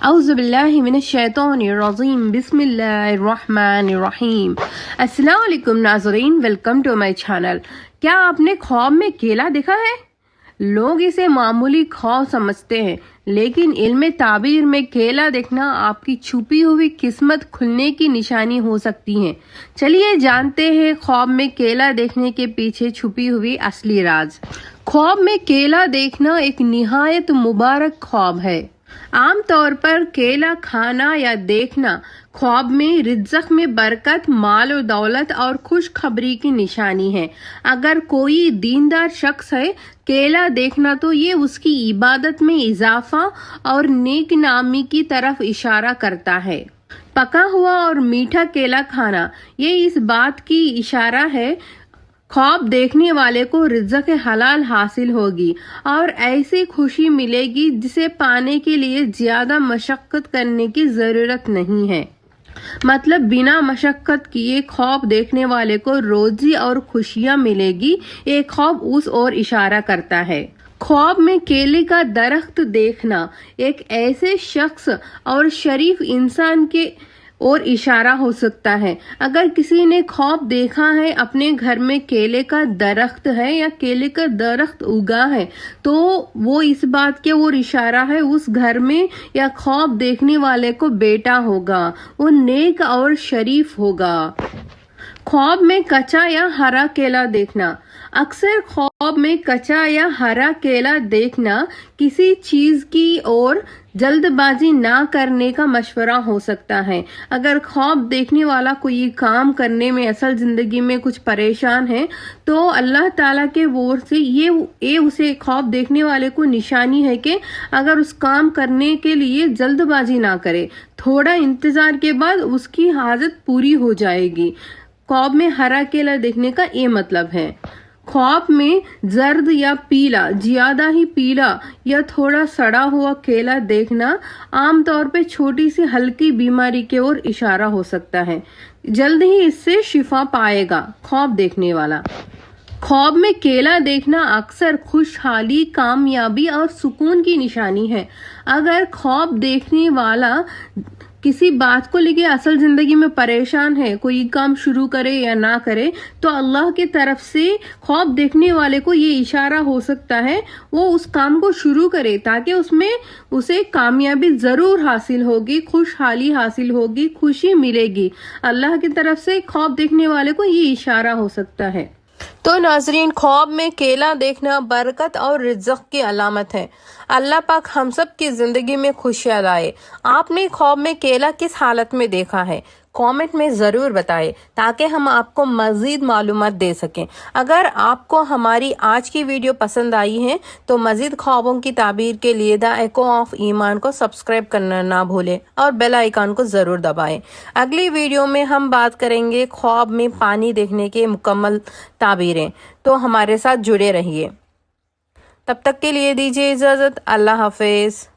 اعوذ باللہ من الشیطان الرجیم بسم اللہ الرحمن الرحیم۔ السلام علیکم ناظرین، ویلکم ٹو مائی چینل۔ کیا آپ نے خواب میں کیلا دیکھا ہے؟ لوگ اسے معمولی خواب سمجھتے ہیں، لیکن علم تعبیر میں کیلا دیکھنا آپ کی چھپی ہوئی قسمت کھلنے کی نشانی ہو سکتی ہے۔ چلیے جانتے ہیں خواب میں کیلا دیکھنے کے پیچھے چھپی ہوئی اصلی راز۔ خواب میں کیلا دیکھنا ایک نہایت مبارک خواب ہے۔ عام طور پر کیلا کھانا یا دیکھنا خواب میں رزق میں برکت، مال و دولت اور خوشخبری کی نشانی ہے۔ اگر کوئی دیندار شخص ہے، کیلا دیکھنا تو یہ اس کی عبادت میں اضافہ اور نیک نامی کی طرف اشارہ کرتا ہے۔ پکا ہوا اور میٹھا کیلا کھانا یہ اس بات کی اشارہ ہے خواب دیکھنے والے کو رزق حلال حاصل ہوگی اور ایسی خوشی ملے گی جسے پانے کے لیے زیادہ مشقت کرنے کی ضرورت نہیں ہے۔ مطلب بنا مشقت کیے خواب دیکھنے والے کو روزی اور خوشیاں ملے گی، ایک خواب اس اور اشارہ کرتا ہے۔ خواب میں کیلے کا درخت دیکھنا ایک ایسے شخص اور شریف انسان کے اور اشارہ ہو سکتا ہے۔ اگر کسی نے خواب دیکھا ہے اپنے گھر میں کیلے کا درخت ہے یا کیلے کا درخت اگا ہے تو وہ اس بات کے اور اشارہ ہے اس گھر میں یا خواب دیکھنے والے کو بیٹا ہوگا، وہ نیک اور شریف ہوگا۔ خواب میں کچا یا ہرا کیلا دیکھنا۔ اکثر خواب میں کچا یا ہرا کیلا دیکھنا کسی چیز کی اور جلد بازی نہ کرنے کا مشورہ ہو سکتا ہے۔ اگر خواب دیکھنے والا کوئی کام کرنے میں اصل زندگی میں کچھ پریشان ہے تو اللہ تعالیٰ کے اور سے یہ اسے خواب دیکھنے والے کو نشانی ہے کہ اگر اس کام کرنے کے لیے جلد بازی نہ کرے، تھوڑا انتظار کے بعد اس کی حاجت پوری ہو جائے گی۔ خواب میں ہرا کیلا دیکھنے کا یہ مطلب ہے۔ خواب میں زرد یا پیلا، زیادہ ہی پیلا یا تھوڑا سڑا ہوا کیلا دیکھنا عام طور پہ چھوٹی سی ہلکی بیماری کے اور اشارہ ہو سکتا ہے۔ جلد ہی اس سے شفا پائے گا خواب دیکھنے والا۔ خواب میں کیلا دیکھنا اکثر خوشحالی، کامیابی اور سکون کی نشانی ہے۔ اگر خواب دیکھنے والا کسی بات کو لے کے اصل زندگی میں پریشان ہے، کوئی کام شروع کرے یا نہ کرے، تو اللہ کی طرف سے خواب دیکھنے والے کو یہ اشارہ ہو سکتا ہے وہ اس کام کو شروع کرے تاکہ اس میں اسے کامیابی ضرور حاصل ہوگی، خوشحالی حاصل ہوگی، خوشی ملے گی۔ اللہ کی طرف سے خواب دیکھنے والے کو یہ اشارہ ہو سکتا ہے۔ تو ناظرین، خواب میں کیلا دیکھنا برکت اور رزق کی علامت ہے۔ اللہ پاک ہم سب کی زندگی میں خوشیاں لائے۔ آپ نے خواب میں کیلا کس حالت میں دیکھا ہے؟ کامنٹ میں ضرور بتائیں تاکہ ہم آپ کو مزید معلومات دے سکیں۔ اگر آپ کو ہماری آج کی ویڈیو پسند آئی ہے تو مزید خوابوں کی تعبیر کے لیے دا ایکو آف ایمان کو سبسکرائب کرنا نہ بھولیں اور بیل آئیکن کو ضرور دبائیں۔ اگلی ویڈیو میں ہم بات کریں گے خواب میں پانی دیکھنے کے مکمل تعبیریں، تو ہمارے ساتھ جڑے رہیے۔ تب تک کے لیے دیجیے اجازت۔ اللہ حافظ۔